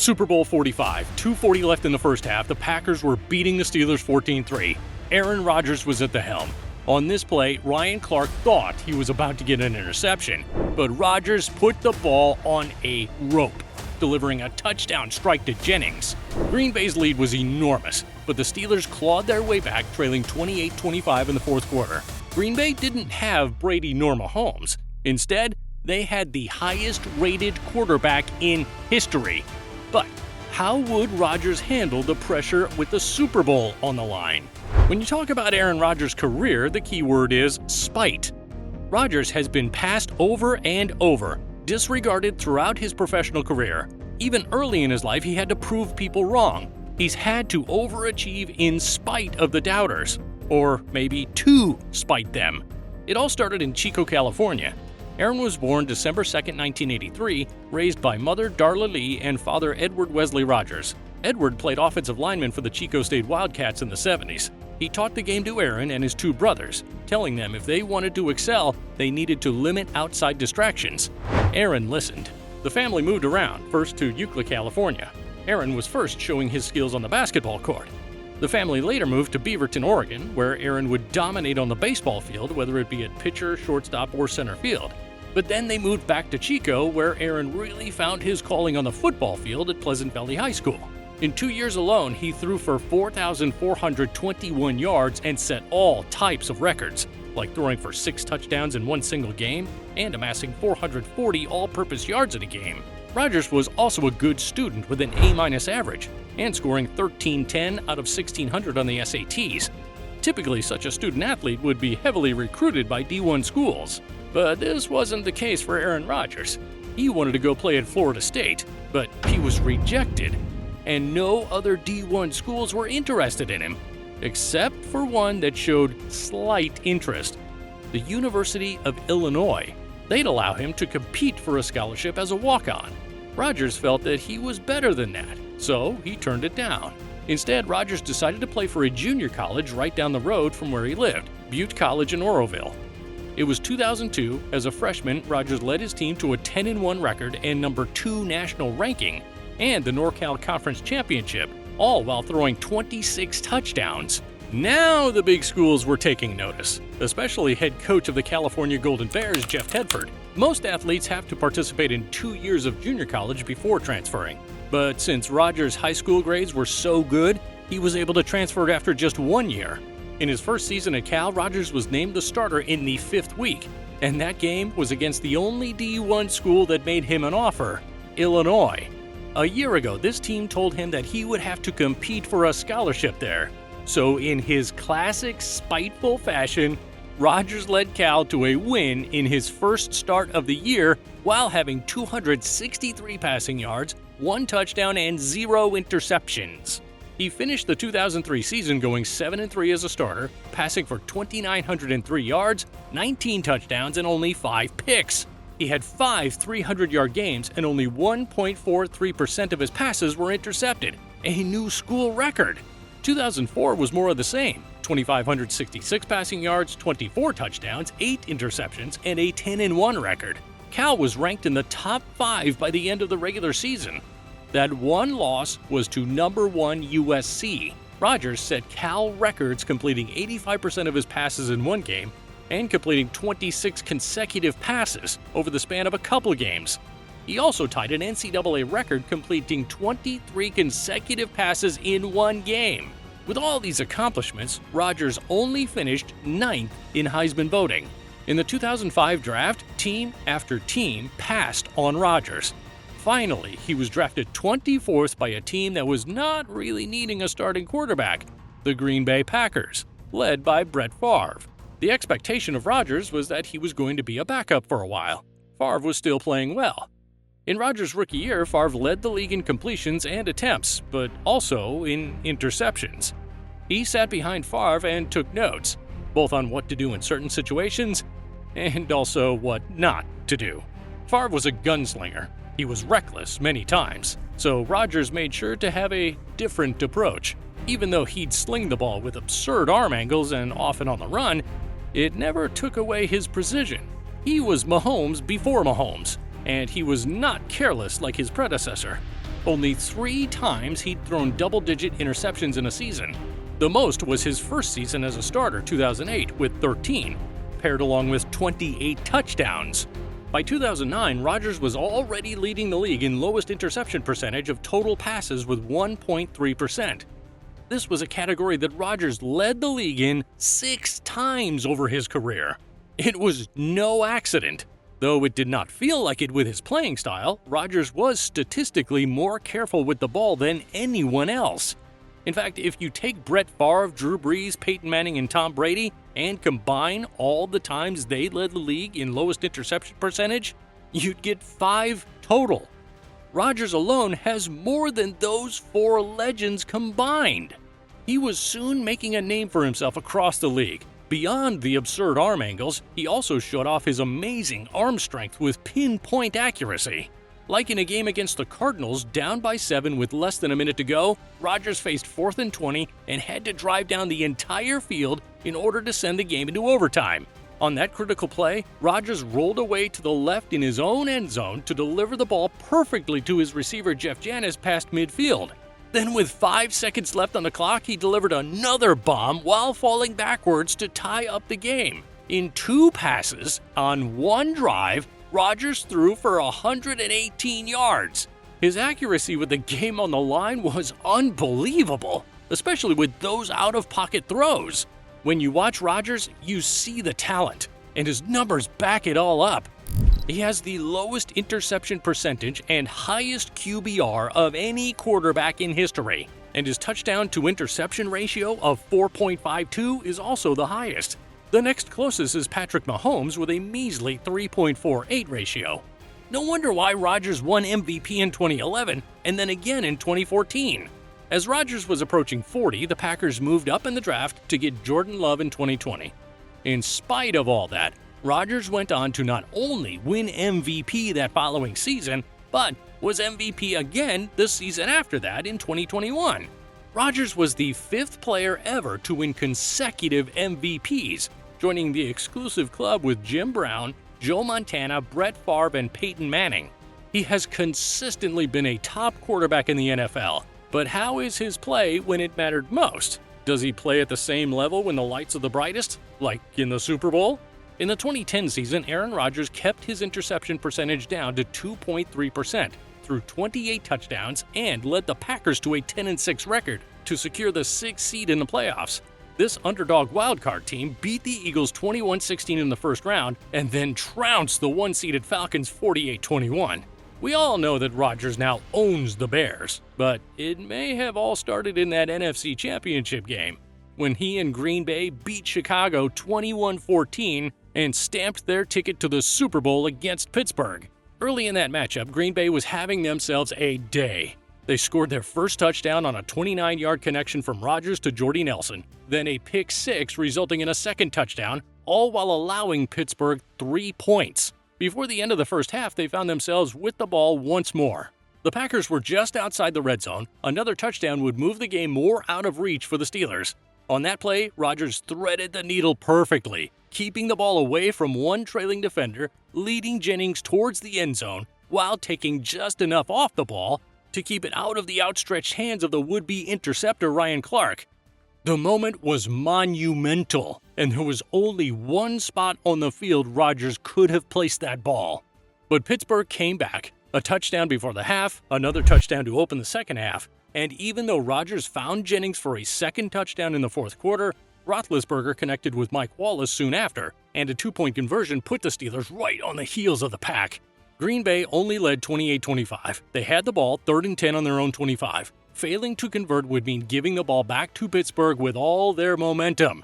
Super Bowl 45, 2:40 left in the first half. The Packers were beating the Steelers 14-3. Aaron Rodgers was at the helm. On this play, Ryan Clark thought he was about to get an interception, but Rodgers put the ball on a rope, delivering a touchdown strike to Jennings. Green Bay's lead was enormous, but the Steelers clawed their way back, trailing 28-25 in the fourth quarter. Green Bay didn't have Brady nor Mahomes. Instead, they had the highest-rated quarterback in history. But how would Rodgers handle the pressure with the Super Bowl on the line? When you talk about Aaron Rodgers' career, the key word is spite. Rodgers has been passed over and over, disregarded throughout his professional career. Even early in his life, he had to prove people wrong. He's had to overachieve in spite of the doubters, or maybe to spite them. It all started in Chico, California. Aaron was born December 2, 1983, raised by mother Darla Lee and father Edward Wesley Rodgers. Edward played offensive lineman for the Chico State Wildcats in the 70s. He taught the game to Aaron and his two brothers, telling them if they wanted to excel, they needed to limit outside distractions. Aaron listened. The family moved around, first to Euclid, California. Aaron was first showing his skills on the basketball court. The family later moved to Beaverton, Oregon, where Aaron would dominate on the baseball field, whether it be at pitcher, shortstop, or center field. But then they moved back to Chico, where Aaron really found his calling on the football field at Pleasant Valley High School. In 2 years alone, he threw for 4,421 yards and set all types of records, like throwing for 6 touchdowns in one single game and amassing 440 all-purpose yards in a game. Rodgers was also a good student with an A- average and scoring 1310 out of 1,600 on the SATs. Typically, such a student-athlete would be heavily recruited by D1 schools. But this wasn't the case for Aaron Rodgers. He wanted to go play at Florida State, but he was rejected, and no other D1 schools were interested in him, except for one that showed slight interest, the University of Illinois. They'd allow him to compete for a scholarship as a walk-on. Rodgers felt that he was better than that, so he turned it down. Instead, Rodgers decided to play for a junior college right down the road from where he lived, Butte College in Oroville. It was 2002. As a freshman, Rodgers led his team to a 10-1 record and number 2 national ranking, and the NorCal Conference Championship, all while throwing 26 touchdowns. Now the big schools were taking notice, especially head coach of the California Golden Bears, Jeff Tedford. Most athletes have to participate in 2 years of junior college before transferring. But since Rodgers' high school grades were so good, he was able to transfer after just 1 year. In his first season at Cal, Rodgers was named the starter in the 5th week, and that game was against the only D1 school that made him an offer, Illinois. A year ago, this team told him that he would have to compete for a scholarship there. So in his classic spiteful fashion, Rodgers led Cal to a win in his first start of the year while having 263 passing yards, 1 touchdown, and 0 interceptions. He finished the 2003 season going 7-3 as a starter, passing for 2,903 yards, 19 touchdowns, and only 5 picks. He had 5 300-yard games, and only 1.43% of his passes were intercepted, a new school record. 2004 was more of the same: 2,566 passing yards, 24 touchdowns, 8 interceptions, and a 10-1 record. Cal was ranked in the top 5 by the end of the regular season. That one loss was to number 1 USC. Rodgers set Cal records, completing 85% of his passes in one game and completing 26 consecutive passes over the span of a couple games. He also tied an NCAA record, completing 23 consecutive passes in one game. With all these accomplishments, Rodgers only finished 9th in Heisman voting. In the 2005 draft, team after team passed on Rodgers. Finally, he was drafted 24th by a team that was not really needing a starting quarterback, the Green Bay Packers, led by Brett Favre. The expectation of Rodgers was that he was going to be a backup for a while. Favre was still playing well. In Rodgers' rookie year, Favre led the league in completions and attempts, but also in interceptions. He sat behind Favre and took notes, both on what to do in certain situations and also what not to do. Favre was a gunslinger. He was reckless many times, so Rodgers made sure to have a different approach. Even though he'd sling the ball with absurd arm angles and often on the run, it never took away his precision. He was Mahomes before Mahomes, and he was not careless like his predecessor. Only 3 times he'd thrown double-digit interceptions in a season. The most was his first season as a starter, 2008, with 13, paired along with 28 touchdowns. By 2009, Rodgers was already leading the league in lowest interception percentage of total passes with 1.3%. This was a category that Rodgers led the league in 6 times over his career. It was no accident. Though it did not feel like it with his playing style, Rodgers was statistically more careful with the ball than anyone else. In fact, if you take Brett Favre, Drew Brees, Peyton Manning, and Tom Brady and combine all the times they led the league in lowest interception percentage, you'd get 5 total. Rodgers alone has more than those 4 legends combined. He was soon making a name for himself across the league. Beyond the absurd arm angles, he also showed off his amazing arm strength with pinpoint accuracy. Like in a game against the Cardinals, down by 7 with less than a minute to go, Rodgers faced 4th and 20 and had to drive down the entire field in order to send the game into overtime. On that critical play, Rodgers rolled away to the left in his own end zone to deliver the ball perfectly to his receiver Jeff Jennings past midfield. Then with 5 seconds left on the clock, he delivered another bomb while falling backwards to tie up the game. In 2 passes, on 1 drive, Rodgers threw for 118 yards. His accuracy with the game on the line was unbelievable, especially with those out-of-pocket throws. When you watch Rodgers, you see the talent, and his numbers back it all up. He has the lowest interception percentage and highest QBR of any quarterback in history, and his touchdown-to-interception ratio of 4.52 is also the highest. The next closest is Patrick Mahomes with a measly 3.48 ratio. No wonder why Rodgers won MVP in 2011 and then again in 2014. As Rodgers was approaching 40, the Packers moved up in the draft to get Jordan Love in 2020. In spite of all that, Rodgers went on to not only win MVP that following season, but was MVP again the season after that in 2021. Rodgers was the 5th player ever to win consecutive MVPs, joining the exclusive club with Jim Brown, Joe Montana, Brett Favre, and Peyton Manning. He has consistently been a top quarterback in the NFL, but how is his play when it mattered most? Does he play at the same level when the lights are the brightest, like in the Super Bowl? In the 2010 season, Aaron Rodgers kept his interception percentage down to 2.3%, threw 28 touchdowns, and led the Packers to a 10-6 record to secure the 6th seed in the playoffs. This underdog wildcard team beat the Eagles 21-16 in the first round and then trounced the 1-seeded Falcons 48-21. We all know that Rodgers now owns the Bears, but it may have all started in that NFC Championship game, when he and Green Bay beat Chicago 21-14 and stamped their ticket to the Super Bowl against Pittsburgh. Early in that matchup, Green Bay was having themselves a day. They scored their first touchdown on a 29-yard connection from Rodgers to Jordy Nelson, then a pick 6 resulting in a second touchdown, all while allowing Pittsburgh 3 points. Before the end of the first half, they found themselves with the ball once more. The Packers were just outside the red zone. Another touchdown would move the game more out of reach for the Steelers. On that play, Rodgers threaded the needle perfectly, keeping the ball away from one trailing defender, leading Jennings towards the end zone, while taking just enough off the ball to keep it out of the outstretched hands of the would-be interceptor Ryan Clark. The moment was monumental, and there was only one spot on the field Rodgers could have placed that ball. But Pittsburgh came back, a touchdown before the half, another touchdown to open the second half, and even though Rodgers found Jennings for a second touchdown in the fourth quarter, Roethlisberger connected with Mike Wallace soon after, and a 2-point conversion put the Steelers right on the heels of the pack. Green Bay only led 28-25. They had the ball 3rd and 10 on their own 25. Failing to convert would mean giving the ball back to Pittsburgh with all their momentum.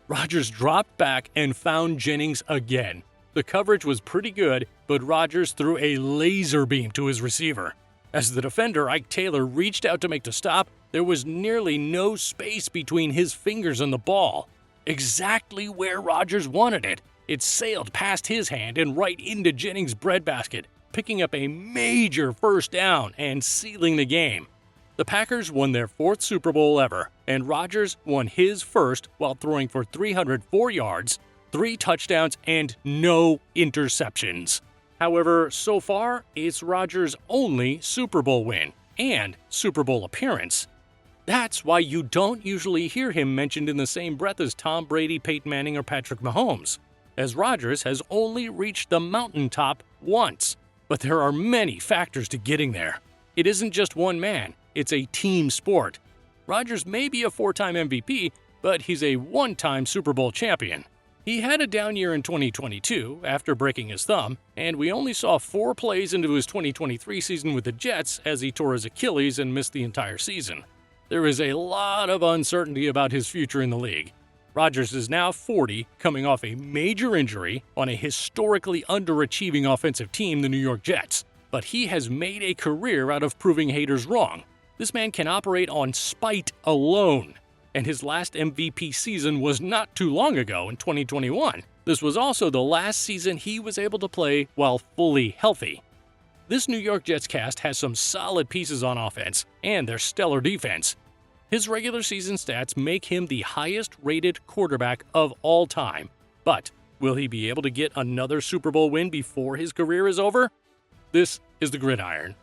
Rodgers dropped back and found Jennings again. The coverage was pretty good, but Rodgers threw a laser beam to his receiver. As the defender, Ike Taylor, reached out to make the stop, there was nearly no space between his fingers and the ball. Exactly where Rodgers wanted it. It sailed past his hand and right into Jennings' breadbasket, picking up a major first down and sealing the game. The Packers won their 4th Super Bowl ever, and Rodgers won his first while throwing for 304 yards, 3 touchdowns, and no interceptions. However, so far, it's Rodgers' only Super Bowl win, and Super Bowl appearance. That's why you don't usually hear him mentioned in the same breath as Tom Brady, Peyton Manning, or Patrick Mahomes, as Rodgers has only reached the mountaintop once. But there are many factors to getting there. It isn't just one man, it's a team sport. Rodgers may be a 4-time MVP, but he's a 1-time Super Bowl champion. He had a down year in 2022 after breaking his thumb, and we only saw 4 plays into his 2023 season with the Jets as he tore his Achilles and missed the entire season. There is a lot of uncertainty about his future in the league. Rodgers is now 40, coming off a major injury on a historically underachieving offensive team, the New York Jets. But he has made a career out of proving haters wrong. This man can operate on spite alone. And his last MVP season was not too long ago in 2021. This was also the last season he was able to play while fully healthy. This New York Jets cast has some solid pieces on offense and their stellar defense. His regular season stats make him the highest-rated quarterback of all time. But will he be able to get another Super Bowl win before his career is over? This is The Gridiron.